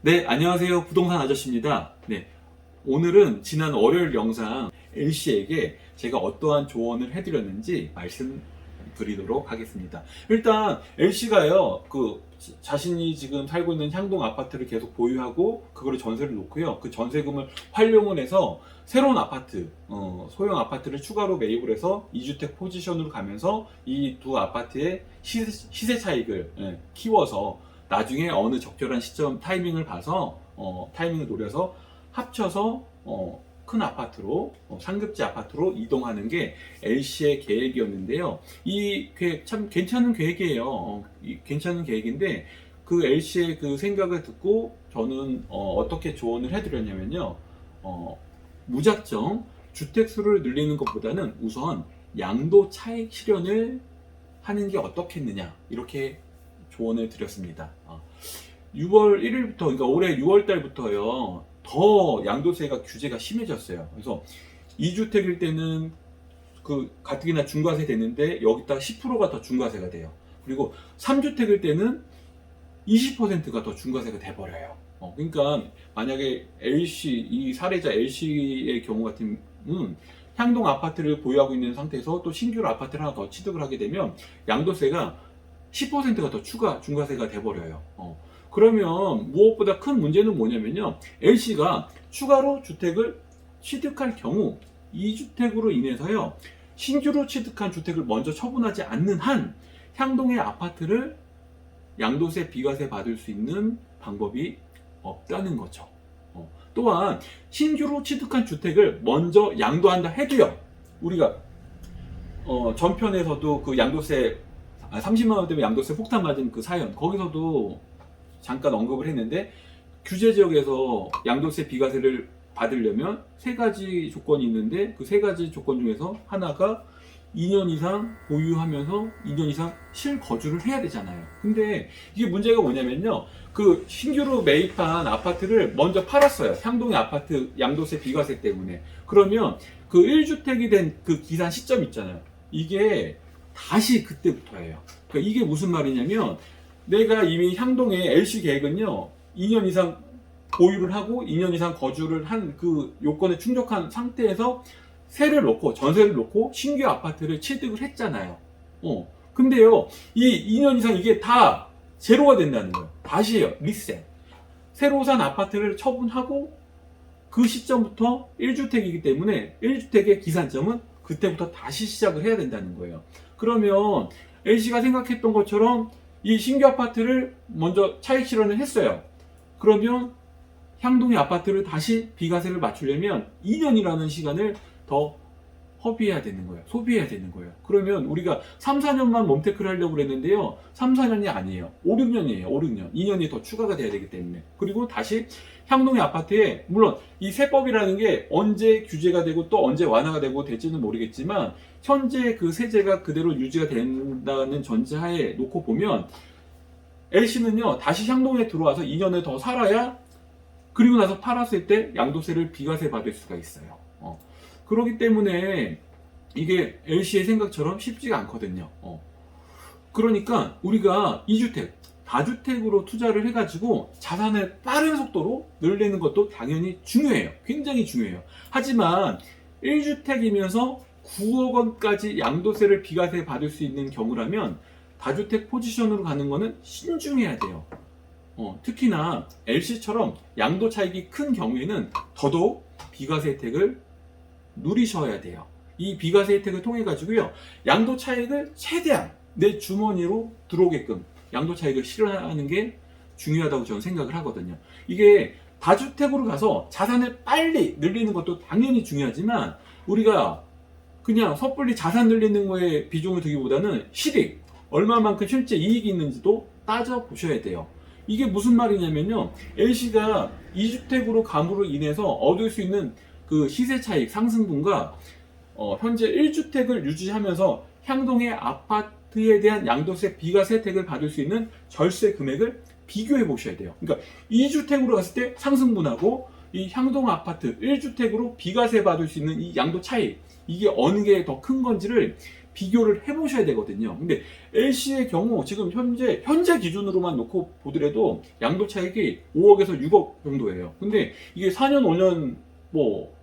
네, 안녕하세요. 부동산 아저씨입니다. 네, 오늘은 지난 월요일 영상 L씨에게 제가 어떠한 조언을 해드렸는지 말씀드리도록 하겠습니다. 일단 L씨가요, 자신이 지금 살고 있는 향동 아파트를 계속 보유하고 그거를 전세를 놓고요. 그 전세금을 활용을 해서 새로운 아파트, 소형 아파트를 추가로 매입을 해서 2주택 포지션으로 가면서 이 두 아파트의 시세 차익을 키워서 나중에 어느 적절한 시점 타이밍을 봐서 타이밍을 노려서 합쳐서 큰 아파트로 상급지 아파트로 이동하는 게 L씨의 계획이었는데요. 이 계획 참 괜찮은 계획이에요. 괜찮은 계획인데 그 L씨의 그 생각을 듣고 저는 어떻게 조언을 해드렸냐면요. 무작정 주택 수를 늘리는 것보다는 우선 양도 차익 실현을 하는 게 어떻겠느냐 이렇게 조언을 드렸습니다. 6월 1일부터, 그러니까 올해 6월 달부터요, 더 양도세가 규제가 심해졌어요. 그래서 2주택일 때는 가뜩이나 중과세 되는데 여기다 10%가 더 중과세가 돼요. 그리고 3주택일 때는 20%가 더 중과세가 돼버려요. 그러니까 만약에 이 사례자 L씨의 경우 같은 향동 아파트를 보유하고 있는 상태에서 또 신규로 아파트를 하나 더 취득을 하게 되면 양도세가 10%가 더 추가 중과세가 돼버려요. 그러면 무엇보다 큰 문제는 뭐냐면요. L씨가 추가로 주택을 취득할 경우 2주택으로 인해서요. 신규로 취득한 주택을 먼저 처분하지 않는 한 향동의 아파트를 양도세, 비과세 받을 수 있는 방법이 없다는 거죠. 또한 신규로 취득한 주택을 먼저 양도한다 해도요. 우리가 전편에서도 그 양도세 30만 원 때문에 양도세 폭탄 맞은 그 사연 거기서도 잠깐 언급을 했는데 규제 지역에서 양도세 비과세를 받으려면 세 가지 조건이 있는데 그 세 가지 조건 중에서 하나가 2년 이상 보유하면서 2년 이상 실거주를 해야 되잖아요. 근데 이게 문제가 뭐냐면요. 그 신규로 매입한 아파트를 먼저 팔았어요. 향동의 아파트 양도세 비과세 때문에. 그러면 그 1주택이 된 그 기산 시점 있잖아요. 이게 다시 그때부터예요. 그러니까 이게 무슨 말이냐면 내가 이미 향동의 L씨 계획은요 2년 이상 보유를 하고 2년 이상 거주를 한 그 요건에 충족한 상태에서 세를 놓고 전세를 놓고 신규 아파트를 취득을 했잖아요. 근데요 이 2년 이상 이게 다 제로가 된다는 거예요. 다시 해요. 리셋. 새로 산 아파트를 처분하고 그 시점부터 1주택이기 때문에 1주택의 기산점은 그때부터 다시 시작을 해야 된다는 거예요. 그러면 L씨가 생각했던 것처럼 이 신규 아파트를 먼저 차익 실현을 했어요. 그러면 향동의 아파트를 다시 비과세를 맞추려면 2년이라는 시간을 더 허비해야 되는 거예요. 소비해야 되는 거예요. 그러면 우리가 3, 4년만 몸테크를 하려고 그랬는데요. 3, 4년이 아니에요. 5, 6년이에요. 5, 6년. 2년이 더 추가가 돼야 되기 때문에. 그리고 다시 향동의 아파트에 물론 이 세법이라는 게 언제 규제가 되고 또 언제 완화가 되고 될지는 모르겠지만 현재 그 세제가 그대로 유지가 된다는 전제하에 놓고 보면 L씨는요. 다시 향동에 들어와서 2년을 더 살아야 그리고 나서 팔았을 때 양도세를 비과세 받을 수가 있어요. 그렇기 때문에 이게 L씨의 생각처럼 쉽지가 않거든요. 그러니까 우리가 2주택, 다주택으로 투자를 해가지고 자산을 빠른 속도로 늘리는 것도 당연히 중요해요. 굉장히 중요해요. 하지만 1주택이면서 9억 원까지 양도세를 비과세 받을 수 있는 경우라면 다주택 포지션으로 가는 거는 신중해야 돼요. 특히나 L씨처럼 양도 차익이 큰 경우에는 더더욱 비과세 혜택을 누리셔야 돼요. 이 비과세 혜택을 통해 가지고요 양도 차익을 최대한 내 주머니로 들어오게끔 양도 차익을 실현하는 게 중요하다고 저는 생각을 하거든요. 이게 다주택으로 가서 자산을 빨리 늘리는 것도 당연히 중요하지만 우리가 그냥 섣불리 자산 늘리는 거에 비중을 두기보다는 실익 얼마만큼 실제 이익이 있는지도 따져 보셔야 돼요. 이게 무슨 말이냐면요. L씨가 2주택으로 감으로 인해서 얻을 수 있는 그 시세 차익 상승분과 현재 1주택을 유지하면서 향동의 아파트에 대한 양도세 비과세 혜택을 받을 수 있는 절세 금액을 비교해 보셔야 돼요. 그러니까 2주택으로 갔을 때 상승분하고 이 향동 아파트 1주택으로 비과세 받을 수 있는 이 양도 차익 이게 어느 게 더 큰 건지를 비교를 해보셔야 되거든요. 근데 LC의 경우 지금 현재 기준으로만 놓고 보더라도 양도 차익이 5억에서 6억 정도예요. 근데 이게 4년 5년 뭐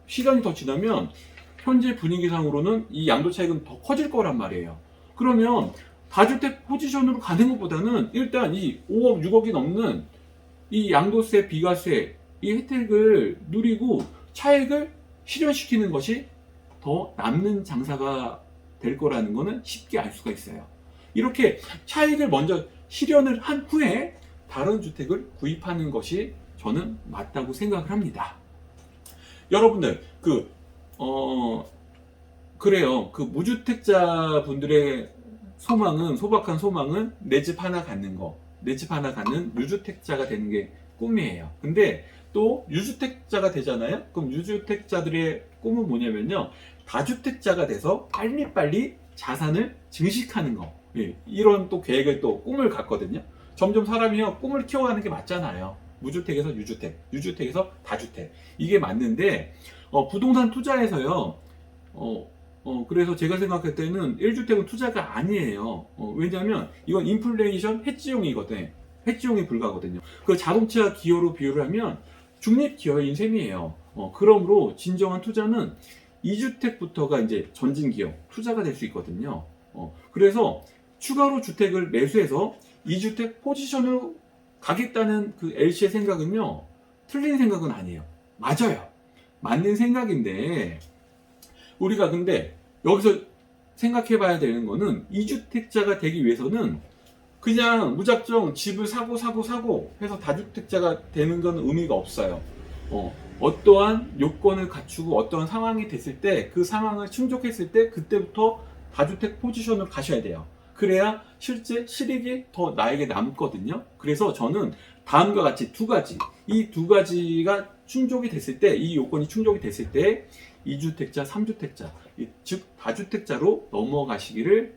시간이 더 지나면 현재 분위기상으로는 이 양도 차익은 더 커질 거란 말이에요. 그러면 다주택 포지션으로 가는 것보다는 일단 이 5억 6억이 넘는 이 양도세 비과세 이 혜택을 누리고 차익을 실현시키는 것이 더 남는 장사가 될 거라는 거는 쉽게 알 수가 있어요. 이렇게 차익을 먼저 실현을 한 후에 다른 주택을 구입하는 것이 저는 맞다고 생각을 합니다. 여러분들 그래요. 그 무주택자 분들의 소박한 소망은 내 집 하나 갖는 거, 내 집 하나 갖는 유주택자가 되는 게 꿈이에요. 근데 또 유주택자가 되잖아요. 그럼 유주택자들의 꿈은 뭐냐면요, 다주택자가 돼서 빨리빨리 자산을 증식하는 거. 예, 이런 또 계획을 또 꿈을 갖거든요. 점점 사람이요 꿈을 키워가는 게 맞잖아요. 무주택에서 유주택, 유주택에서 다주택, 이게 맞는데 부동산 투자에서요. 그래서 제가 생각할 때는 1주택은 투자가 아니에요. 왜냐하면 이건 인플레이션 해지용이거든. 해지용에 불과하거든요. 그 자동차 기여로 비유를 하면 중립 기여인 셈이에요. 그러므로 진정한 투자는 2주택부터가 이제 전진 기여, 투자가 될 수 있거든요. 그래서 추가로 주택을 매수해서 2주택 포지션으로 가겠다는 그 LC의 생각은요, 틀린 생각은 아니에요. 맞아요. 맞는 생각인데, 우리가 근데 여기서 생각해 봐야 되는 거는 2주택자가 되기 위해서는 그냥 무작정 집을 사고 해서 다주택자가 되는 건 의미가 없어요. 어떠한 요건을 갖추고 어떠한 상황이 됐을 때 그 상황을 충족했을 때 그때부터 다주택 포지션으로 가셔야 돼요. 그래야 실제 실익이 더 나에게 남거든요. 그래서 저는 다음과 같이 이 두 가지가 충족이 됐을 때, 이 요건이 충족이 됐을 때 2주택자, 3주택자, 즉 다주택자로 넘어가시기를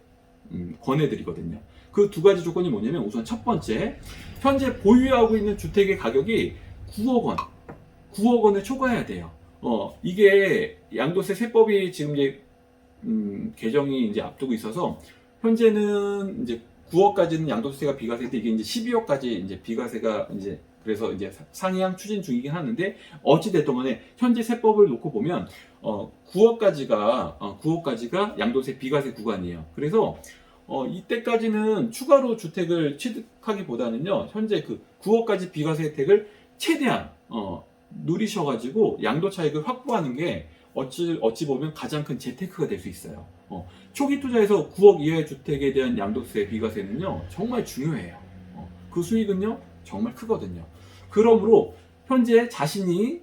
권해드리거든요. 그 두 가지 조건이 뭐냐면, 우선 첫 번째, 현재 보유하고 있는 주택의 가격이 9억 원을 초과해야 돼요. 이게 양도세 세법이 지금 이제 개정이 이제 앞두고 있어서 현재는 이제 9억까지는 양도세가 비과세인데 이게 이제 12억까지 이제 비과세가 이제 그래서 이제 상향 추진 중이긴 하는데, 어찌됐든 간에 현재 세법을 놓고 보면 9억까지가 양도세 비과세 구간이에요. 그래서 이때까지는 추가로 주택을 취득하기보다는요, 현재 그 9억까지 비과세 혜택을 최대한 누리셔가지고 양도 차익을 확보하는 게 어찌 보면 가장 큰 재테크가 될 수 있어요. 초기 투자에서 9억 이하의 주택에 대한 양도세 비과세는요, 정말 중요해요. 그 수익은요, 정말 크거든요. 그러므로 현재 자신이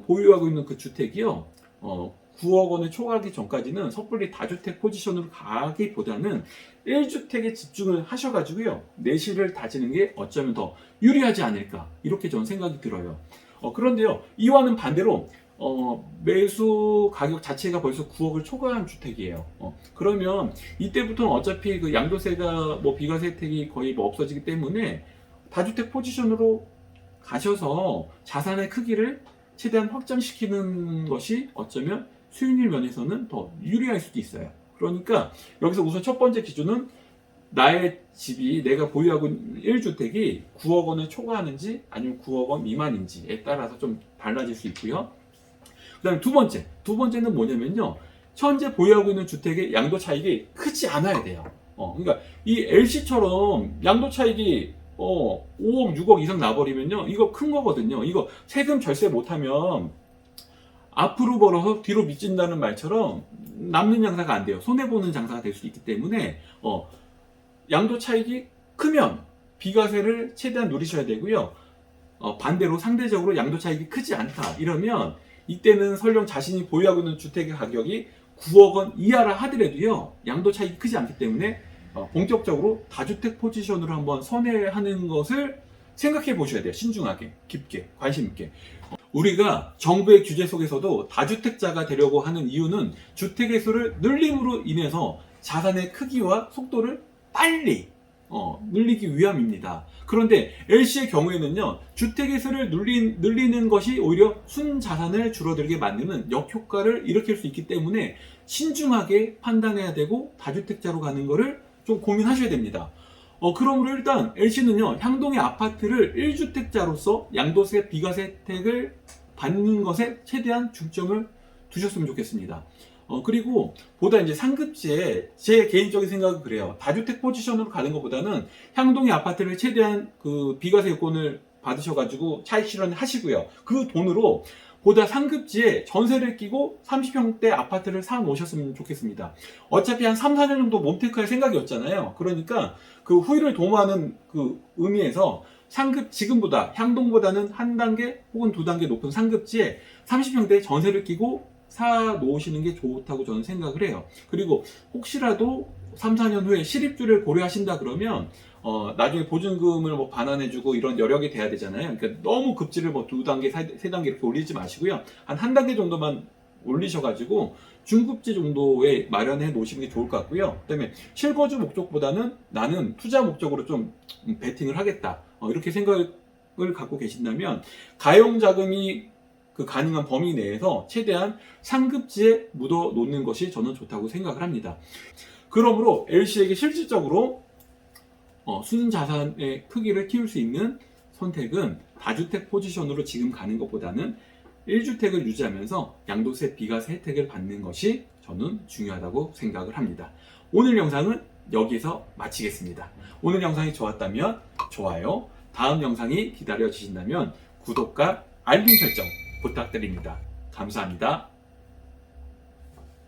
보유하고 있는 그 주택이요, 9억 원을 초과하기 전까지는 섣불리 다주택 포지션으로 가기보다는 1주택에 집중을 하셔가지고요, 내실을 다지는 게 어쩌면 더 유리하지 않을까, 이렇게 저는 생각이 들어요. 그런데요, 이와는 반대로 매수 가격 자체가 벌써 9억을 초과한 주택이에요. 그러면 이때부터는 어차피 그 양도세가 뭐 비과세 혜택이 거의 뭐 없어지기 때문에 다주택 포지션으로 가셔서 자산의 크기를 최대한 확장시키는 것이 어쩌면 수익률 면에서는 더 유리할 수도 있어요. 그러니까 여기서 우선 첫 번째 기준은 나의 집이, 내가 보유하고 있는 1주택이 9억 원을 초과하는지 아니면 9억 원 미만인지에 따라서 좀 달라질 수 있고요. 그 다음에 두 번째는 뭐냐면요, 현재 보유하고 있는 주택의 양도 차익이 크지 않아야 돼요. 그러니까 이 LC처럼 양도 차익이 5억, 6억 이상 나버리면요, 이거 큰 거거든요. 이거 세금 절세 못하면 앞으로 벌어서 뒤로 미친다는 말처럼 남는 장사가 안 돼요. 손해보는 장사가 될 수 있기 때문에 양도 차익이 크면 비과세를 최대한 누리셔야 되고요. 반대로 상대적으로 양도 차익이 크지 않다 이러면 이때는 설령 자신이 보유하고 있는 주택의 가격이 9억 원 이하라 하더라도요, 양도 차익이 크지 않기 때문에 본격적으로 다주택 포지션으로 한번 선회하는 것을 생각해 보셔야 돼요. 신중하게, 깊게, 관심 있게. 우리가 정부의 규제 속에서도 다주택자가 되려고 하는 이유는 주택의 수를 늘림으로 인해서 자산의 크기와 속도를 빨리 늘리기 위함입니다. 그런데 LC의 경우에는요, 주택에서를 늘리는 것이 오히려 순자산을 줄어들게 만드는 역효과를 일으킬 수 있기 때문에 신중하게 판단해야 되고 다주택자로 가는 거를 좀 고민하셔야 됩니다. 그러므로 일단 LC는요, 향동의 아파트를 1주택자로서 양도세 비과세 혜택을 받는 것에 최대한 중점을 두셨으면 좋겠습니다. 그리고 보다 이제 상급지에 제 개인적인 생각은 그래요. 다주택 포지션으로 가는 것보다는 향동의 아파트를 최대한 그 비과세 요건을 받으셔가지고 차익 실현하시고요. 그 돈으로 보다 상급지에 전세를 끼고 30평대 아파트를 사 놓으셨으면 좋겠습니다. 어차피 한 3, 4년 정도 몸테크할 생각이었잖아요. 그러니까 그 후일을 도모하는 그 의미에서 지금보다 향동보다는 한 단계 혹은 두 단계 높은 상급지에 30평대 전세를 끼고 사 놓으시는 게 좋다고 저는 생각을 해요. 그리고 혹시라도 3, 4년 후에 실입주를 고려하신다 그러면 나중에 보증금을 뭐 반환해주고 이런 여력이 돼야 되잖아요. 그러니까 너무 급지를 뭐 두 단계, 세 단계 이렇게 올리지 마시고요. 한 단계 정도만 올리셔가지고 중급지 정도에 마련해 놓으시는 게 좋을 것 같고요. 그다음에 실거주 목적보다는 나는 투자 목적으로 좀 베팅을 하겠다. 이렇게 생각을 갖고 계신다면 가용 자금이 그 가능한 범위 내에서 최대한 상급지에 묻어 놓는 것이 저는 좋다고 생각을 합니다. 그러므로 LC에게 실질적으로 순자산의 크기를 키울 수 있는 선택은 다주택 포지션으로 지금 가는 것보다는 1주택을 유지하면서 양도세 비과세 혜택을 받는 것이 저는 중요하다고 생각을 합니다. 오늘 영상은 여기서 마치겠습니다. 오늘 영상이 좋았다면 좋아요, 다음 영상이 기다려지신다면 구독과 알림 설정 부탁드립니다. 감사합니다.